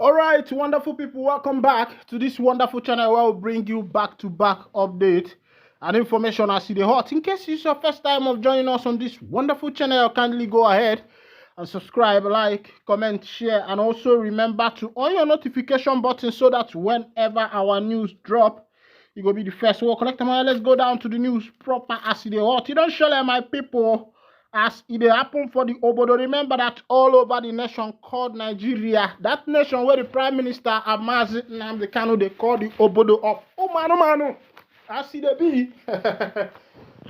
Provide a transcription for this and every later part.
All right, wonderful people, welcome back to this wonderful channel where we bring you back-to-back update and information as it is hot. In case it's your first time of joining us on this wonderful channel, kindly go ahead and subscribe, like, comment, share, and also remember to on your notification button so that whenever our news drop, you will be the first. So collect them. Let's go down to the news proper as it is hot. You don't show them, my people. As it happened for the Obodo, remember that all over the nation called Nigeria, that nation where the Prime Minister Mazi Nnamdi Kanu, they call the Obodo of Manu. As it be,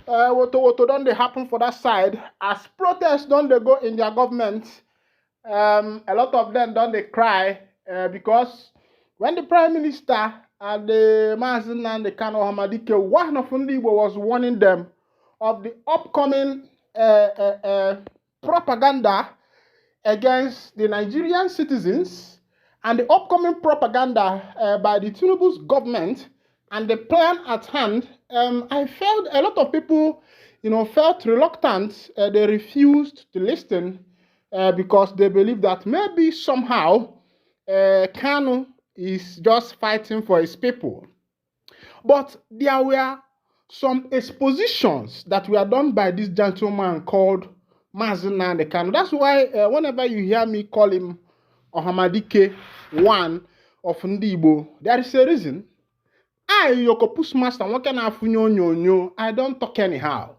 what don't they happen for that side? As protests don't they go in their government, a lot of them don't they cry because when the Prime Minister and the Mazi Nnamdi Kanu Hamadike, one of Igbo was warning them of the upcoming propaganda against the Nigerian citizens and the upcoming propaganda by the Tinubu's government and the plan at hand, I felt a lot of people, felt reluctant. They refused to listen because they believe that maybe somehow Kanu is just fighting for his people. But there were some expositions that were done by this gentleman called Mazi Nnamdi Kanu. That's why whenever you hear me call him Ohamadike one of Ndigbo, there is a reason. Yokopus Master, I don't talk anyhow.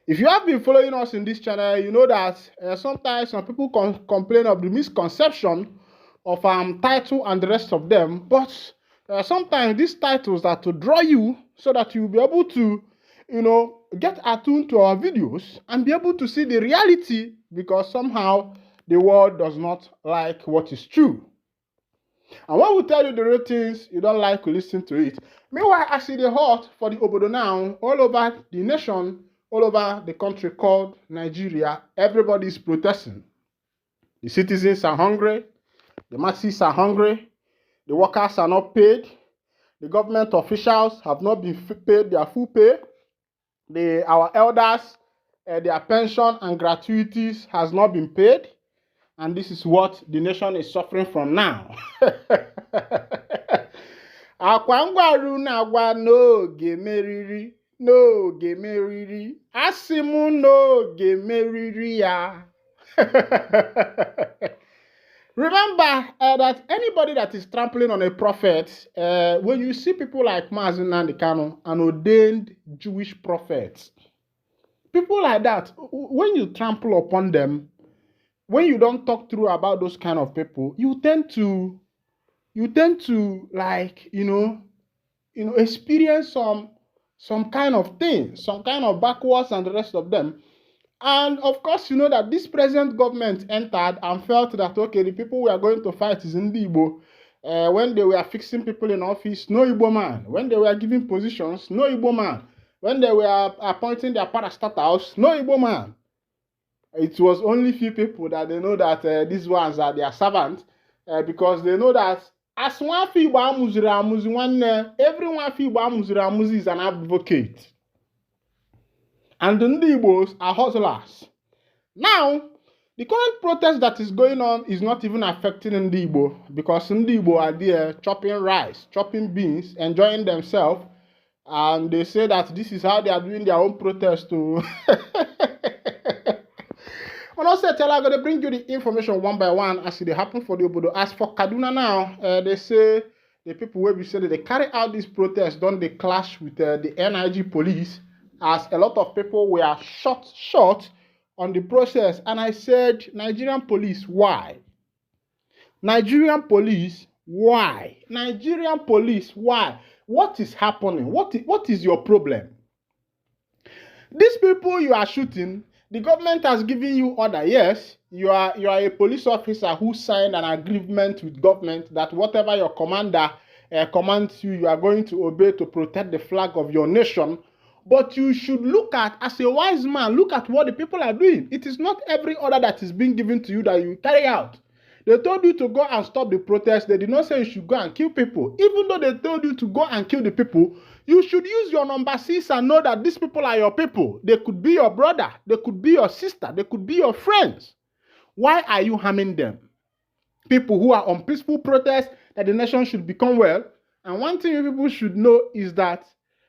If you have been following us in this channel, you know that sometimes some people complain of the misconception of title and the rest of them, but sometimes these titles are to draw you so that you'll be able to, get attuned to our videos and be able to see the reality, because somehow the world does not like what is true. And when we tell you the real things, you don't like to listen to it. Meanwhile, I see the hot for the Obodo now, all over the nation, all over the country called Nigeria, everybody is protesting. The citizens are hungry, the masses are hungry, the workers are not paid, the government officials have not been paid their full pay, our elders, their pension and gratuities has not been paid, and this is what the nation is suffering from now. Akwangwaru na agwa n'oge meriri, n'oge meriri, asimu n'oge meriri ya. Remember that anybody that is trampling on a prophet, when you see people like Mazi Nnamdi Kanu, an ordained Jewish prophet, people like that, when you trample upon them, when you don't talk through about those kind of people, you tend to like, experience some kind of thing, some kind of backwards and the rest of them. And of course, you know that this present government entered and felt that, okay, the people we are going to fight is Ndigbo. When they were fixing people in office, no Igbo man. When they were giving positions, no Igbo man. When they were appointing their parastatals, no Igbo man. It was only few people that they know that these ones are their servants, because they know that as one Igbo amuziri amuzi one, everyone Igbo amuziri amuzi is an advocate. And the Ndigbos are hustlers. Now, the current protest that is going on is not even affecting Ndigbo, because Ndigbo are there chopping rice, chopping beans, enjoying themselves, and they say that this is how they are doing their own protest too. When I say tell, I'm going to bring you the information one by one as it happen for the Obodo. As for Kaduna now, they say the people where we say that they carry out this protest, don't they clash with the NIG police, as a lot of people were shot on the process. And I said, Nigerian police, why? Nigerian police, why? Nigerian police, why? What is happening? What is your problem? These people you are shooting, the government has given you order. Yes, you are a police officer who signed an agreement with government that whatever your commander commands you, you are going to obey to protect the flag of your nation. But you should look at, as a wise man, look at what the people are doing. It is not every order that is being given to you that you carry out. They told you to go and stop the protest. They did not say you should go and kill people. Even though they told you to go and kill the people, you should use your number 6 and know that these people are your people. They could be your brother. They could be your sister. They could be your friends. Why are you harming them? people who are on peaceful protest that the nation should become well. And one thing people should know is that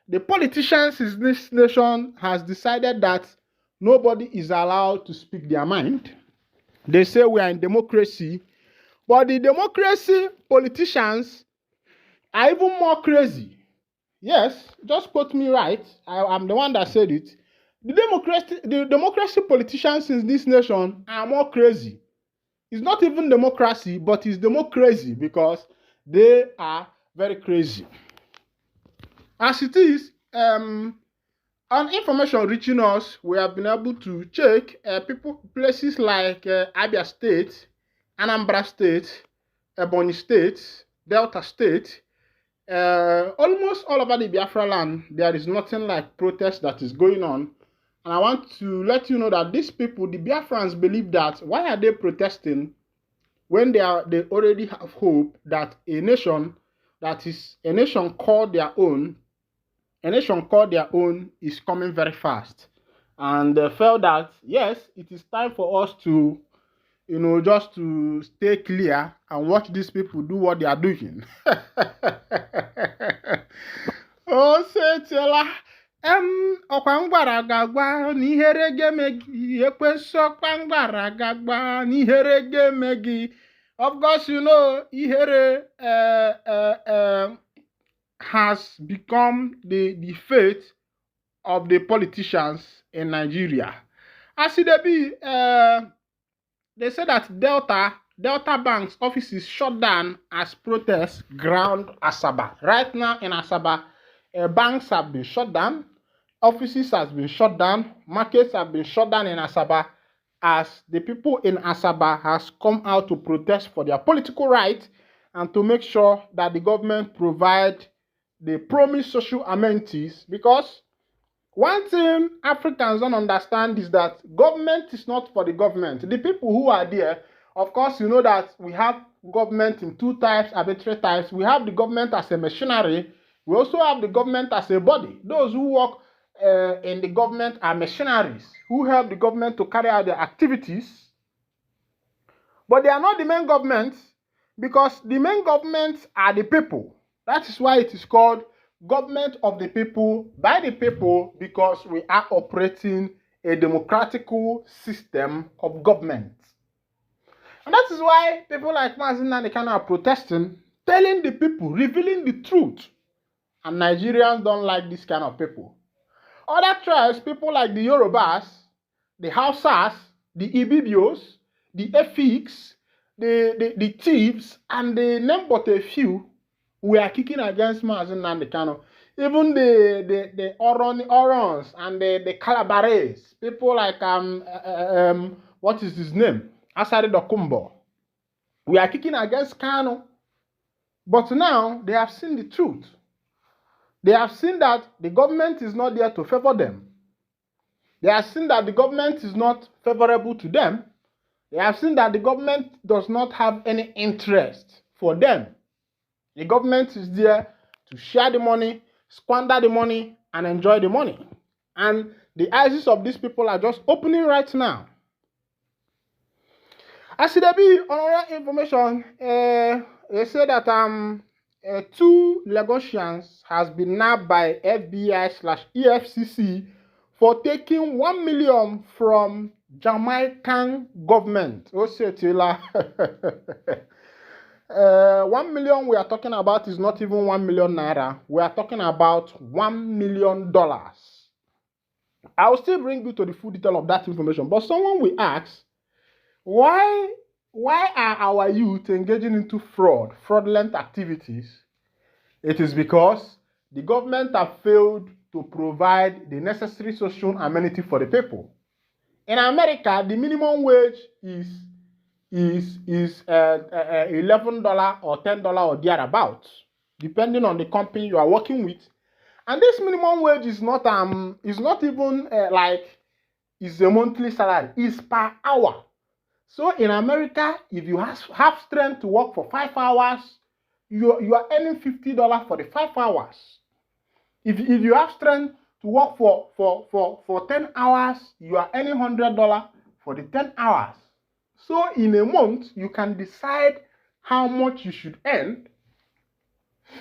the politicians in this nation has decided that nobody is allowed to speak their mind. They say we are in democracy, but the democracy politicians are even more crazy. Yes, just quote me right. I'm the one that said it. The democracy politicians in this nation are more crazy. It's not even democracy, but it's democracy because they are very crazy. As it is, on information reaching us, we have been able to check places like Abia State, Anambra State, Ebonyi State, Delta State, almost all over the Biafra land. There is nothing like protest that is going on. And I want to let you know that these people, the Biafrans, believe that why are they protesting when they already have hope that a nation that is a nation called their own, is coming very fast. And they felt that yes, it is time for us to, just to stay clear and watch these people do what they are doing. Oh, Setela. Ọkwangbara gagba n'ihere gemegi ekweso kwangwara gagba n'ihere gemegi. Of course, ihere has become the fate of the politicians in Nigeria. As it be, they say that Delta Bank's offices shut down as protests ground Asaba. Right now in Asaba, banks have been shut down. Offices have been shut down, markets have been shut down in Asaba as the people in Asaba has come out to protest for their political rights and to make sure that the government provide the promised social amenities. Because one thing Africans don't understand is that government is not for the government. The people who are there, of course, you know that we have government in two types, arbitrary types. We have the government as a machinery. We also have the government as a body. Those who work in the government are mercenaries who help the government to carry out their activities, but they are not the main government because the main governments are the people. That is why it is called government of the people, by the people, because we are operating a democratical system of government. And that is why people like Mazi Nnamdi are protesting, telling the people, revealing the truth. And Nigerians don't like this kind of people. Other tribes, people like the Yorubas, the Hausas, the Ibibios, the Efiks, the thieves, and the name but a few, were kicking against Mazi Nnamdi. Even the Orons and the Calabares, people like what is his name? Asari Dokumbo. We are kicking against Kano. But now they have seen the truth. They have seen that the government is not there to favor them. They have seen that the government is not favorable to them. They have seen that the government does not have any interest for them. The government is there to share the money, squander the money, and enjoy the money. And the eyes of these people are just opening right now. As it be, another information, they say that 2 Lagosians has been nabbed by FBI/EFCC for taking 1 million from Jamaican government. 1 million we are talking about is not even 1 million naira. We are talking about $1 million. I will still bring you to the full detail of that information. But someone will ask, why are our youth engaging into fraudulent activities? It is because the government have failed to provide the necessary social amenity for the people. In America, the minimum wage is $11 or $10 or thereabouts, depending on the company you are working with. And this minimum wage is not even like it's a monthly salary. It's per hour. So in America, if you have strength to work for 5 hours, you are earning $50 for the 5 hours. If you have strength to work for 10 hours, you are earning $100 for the 10 hours. So in a month, you can decide how much you should earn.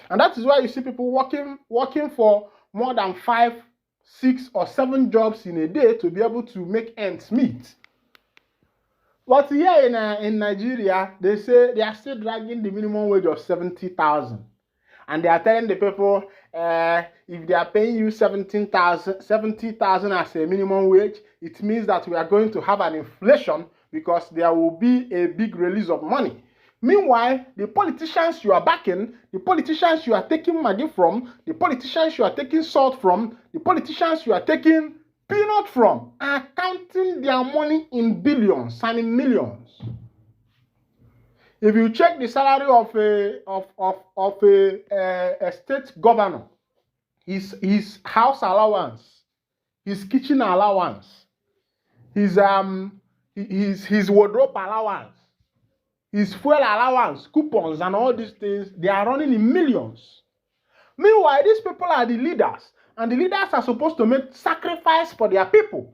And that is why you see people working for more than 5, 6, or 7 jobs in a day to be able to make ends meet. But here in Nigeria, they say they are still dragging the minimum wage of 70,000. And they are telling the people, if they are paying you 70,000 as a minimum wage, it means that we are going to have an inflation because there will be a big release of money. Meanwhile, the politicians you are backing, the politicians you are taking money from, the politicians you are taking salt from, the politicians you are taking peanut from, are counting their money in billions and in millions. If you check the salary of a state governor, his house allowance, his kitchen allowance, his wardrobe allowance, his fuel allowance, coupons, and all these things, they are running in millions. Meanwhile, these people are the leaders, and the leaders are supposed to make sacrifice for their people.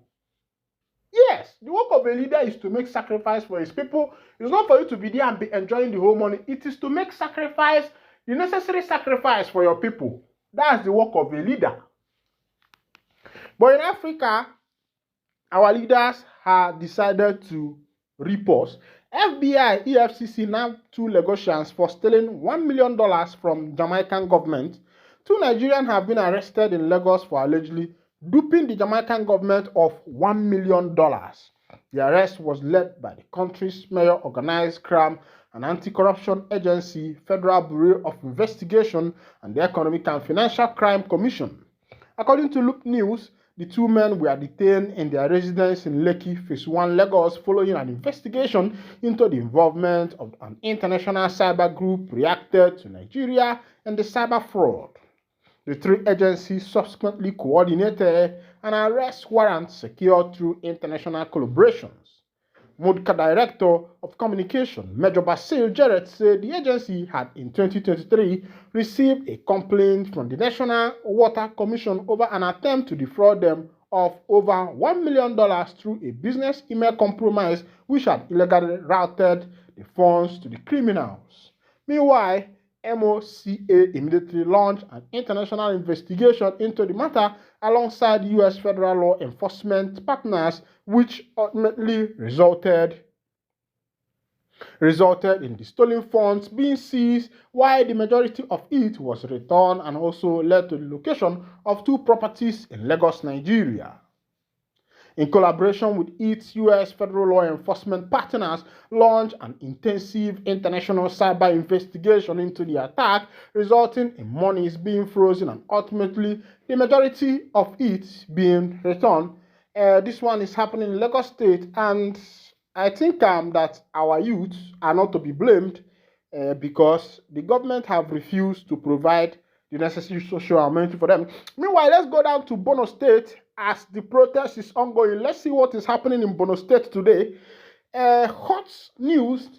Yes, the work of a leader is to make sacrifice for his people. It's not for you to be there and be enjoying the whole money. It is to make sacrifice, the necessary sacrifice for your people. That's the work of a leader. But in Africa, our leaders have decided to report. FBI, EFCC nabbed 2 Lagosians for stealing $1 million from Jamaican government. 2 Nigerians have been arrested in Lagos for allegedly duping the Jamaican government of $1 million. The arrest was led by the country's major organized crime and anti-corruption agency, Federal Bureau of Investigation, and the Economic and Financial Crime Commission. According to Loop News, the 2 men were detained in their residence in Lekki, Phase 1, Lagos, following an investigation into the involvement of an international cyber group reacted to Nigeria and the cyber fraud. The 3 agencies subsequently coordinated an arrest warrant secured through international collaborations. MODCA Director of Communication, Major Basil Jarrett, said the agency had in 2023 received a complaint from the National Water Commission over an attempt to defraud them of over $1 million through a business email compromise which had illegally routed the funds to the criminals. Meanwhile, MOCA immediately launched an international investigation into the matter alongside U.S. federal law enforcement partners, which ultimately resulted in the stolen funds being seized, while the majority of it was returned, and also led to the location of 2 properties in Lagos, Nigeria. In collaboration with its U.S. federal law enforcement partners, launched an intensive international cyber investigation into the attack, resulting in monies being frozen and ultimately the majority of it being returned. This one is happening in Lagos State, and I think that our youth are not to be blamed because the government have refused to provide the necessary social amenity for them. Meanwhile, let's go down to Bømbş State as the protest is ongoing. Let's see what is happening in Bømbş State today. Hot news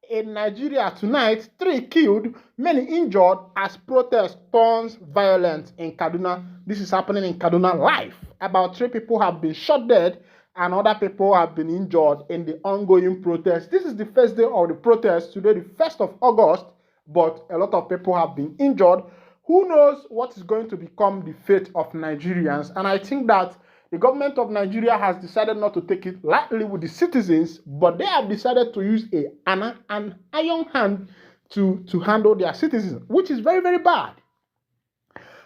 in Nigeria tonight: 3 killed, many injured as protest turns violent in Kaduna. This is happening in Kaduna live. About 3 people have been shot dead and other people have been injured in the ongoing protest. This is the first day of the protest, today the 1st of August, but a lot of people have been injured. Who knows what is going to become the fate of Nigerians? And I think that the government of Nigeria has decided not to take it lightly with the citizens, but they have decided to use an iron hand to handle their citizens, which is very, very bad.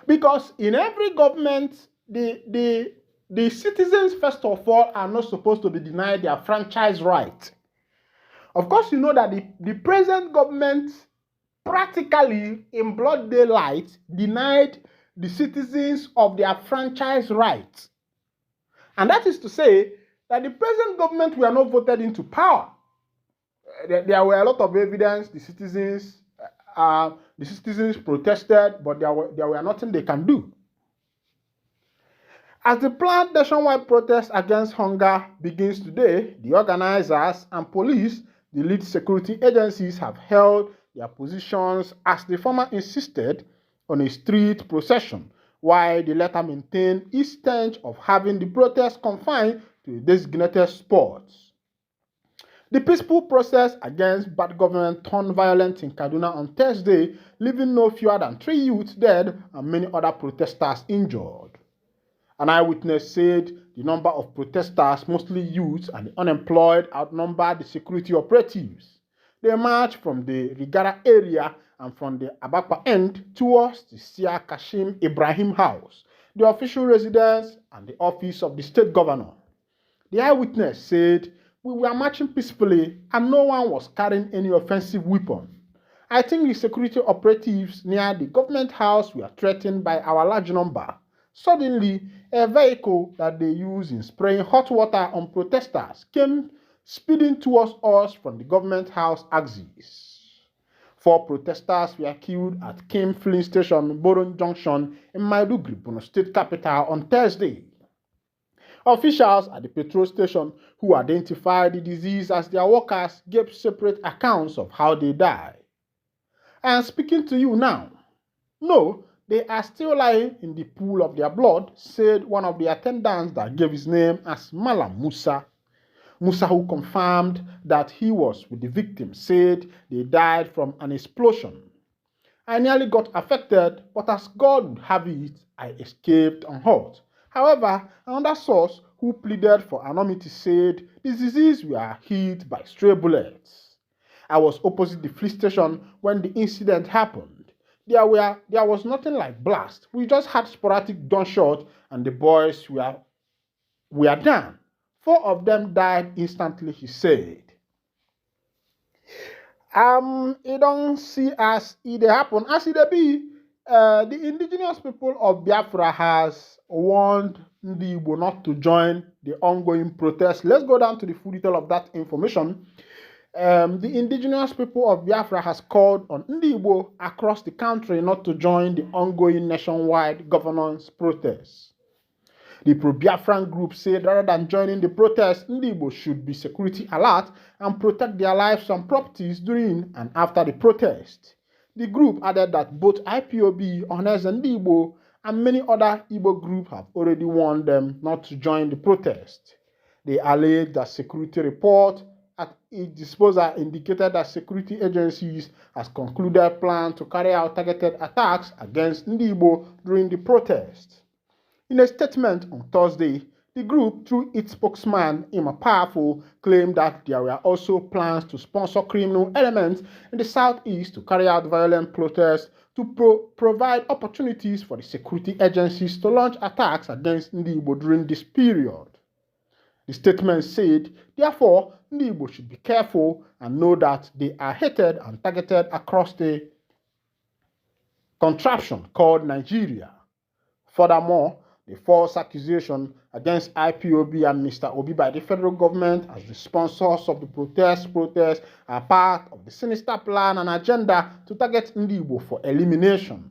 Because in every government, the citizens, first of all, are not supposed to be denied their franchise right. Of course, you know that the present government practically in broad daylight denied the citizens of their franchise rights. And that is to say that the present government were not voted into power. There were a lot of evidence. The citizens protested, but there were nothing they can do. As the planned nationwide protest against hunger begins today, the organizers and police, the lead security agencies, have held their positions as the former insisted on a street procession, while the latter maintained its stance of having the protest confined to designated spots. The peaceful process against bad government turned violent in Kaduna on Thursday, leaving no fewer than 3 youths dead and many other protesters injured. An eyewitness said the number of protesters, mostly youths and the unemployed, outnumbered the security operatives. They marched from the Rigara area and from the Abakpa end towards the Sia Kashim Ibrahim House, the official residence and the office of the state governor. The eyewitness said, "We were marching peacefully and no one was carrying any offensive weapon. I think the security operatives near the government house were threatened by our large number. Suddenly, a vehicle that they use in spraying hot water on protesters came speeding towards us from the government house axis. 4 protesters were killed at Kim Filling Station, Boron Junction in Maiduguri, Borno State capital on Thursday. Officials at the petrol station who identified the disease as their workers gave separate accounts of how they died. I am speaking to you now. No, they are still lying in the pool of their blood," said one of the attendants that gave his name as Malam Musa. Musa, who confirmed that he was with the victim, said they died from an explosion. "I nearly got affected, but as God would have it, I escaped unhurt." However, another source who pleaded for anonymity said the disease were hit by stray bullets. "I was opposite the police station when the incident happened. There was nothing like blast. We just had sporadic gunshot and the boys were done. 4 of them died instantly," he said. It don't see as it happen. As it be, the indigenous people of Biafra has warned the Igbo not to join the ongoing protest. Let's go down to the full detail of that information. The indigenous people of Biafra has called on Ndi Igbo across the country not to join the ongoing nationwide governance protests. The pro-Biafran group said rather than joining the protest, Ndi Igbo should be security alert and protect their lives and properties during and after the protest. The group added that both IPOB, ohanezendigbo, and many other Igbo groups have already warned them not to join the protest. They alleged that security report at its disposal indicated that security agencies has concluded plans to carry out targeted attacks against Ndi Igbo during the protest. In a statement on Thursday, the group, through its spokesman, Ima Powerful, claimed that there were also plans to sponsor criminal elements in the southeast to carry out violent protests to provide opportunities for the security agencies to launch attacks against Ndi Igbo during this period. The statement said, therefore, Ndi Igbo should be careful and know that they are hated and targeted across the contraption called Nigeria. Furthermore, the false accusation against IPOB and Mr. Obi by the federal government as the sponsors of the protests are part of the sinister plan and agenda to target Ndi Igbo for elimination.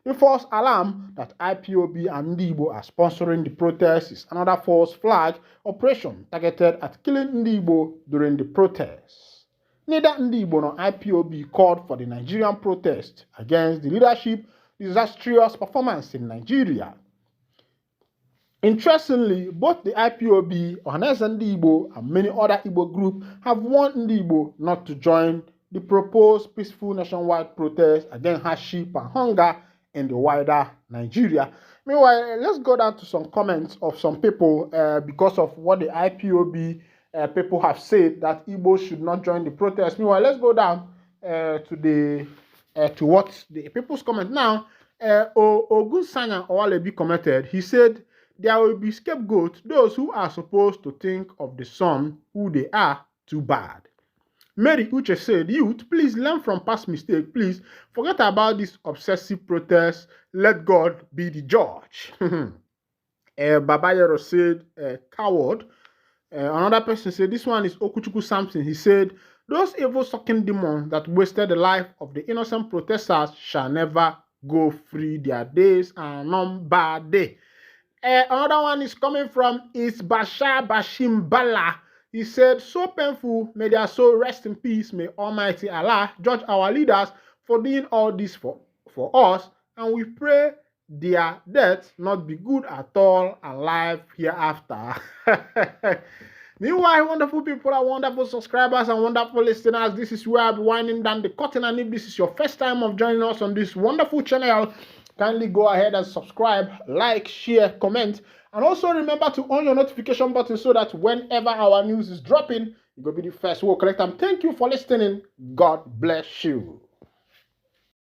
The false alarm that IPOB and Ndi Igbo are sponsoring the protests is another false flag operation targeted at killing Ndi Igbo during the protests. Neither Ndi Igbo nor IPOB called for the Nigerian protest against the leadership disastrous performance in Nigeria. Interestingly, both the IPOB, ohanezendigbo, and many other Igbo groups have warned Ndi Igbo not to join the proposed peaceful nationwide protest against hardship and hunger in the wider Nigeria. Meanwhile, let's go down to some comments of some people because of what the IPOB people have said that Igbo should not join the protest. Meanwhile, let's go down to what the people's comment now. Ogun Sanya Owalebi commented. He said, there will be scapegoats, those who are supposed to think of the son who they are too bad. Mary Uche said, youth, please learn from past mistakes. Please forget about this obsessive protest. Let God be the judge. Babayero said, coward. Another person said, this one is Okuchuku Samson. He said, those evil sucking demons that wasted the life of the innocent protesters shall never go free. Their days are numbered. Another one is coming from Bashar Bashim Bala. He said, so painful, may their soul rest in peace. May Almighty Allah judge our leaders for doing all this for us. And we pray their death not be good at all and life hereafter. Meanwhile, wonderful people, our wonderful subscribers and wonderful listeners, this is where I'll be winding down the curtain. And if this is your first time of joining us on this wonderful channel, kindly go ahead and subscribe, like, share, comment, and also remember to on your notification button so that whenever our news is dropping, you will be the first. We'll collect them. Thank you for listening. God bless you.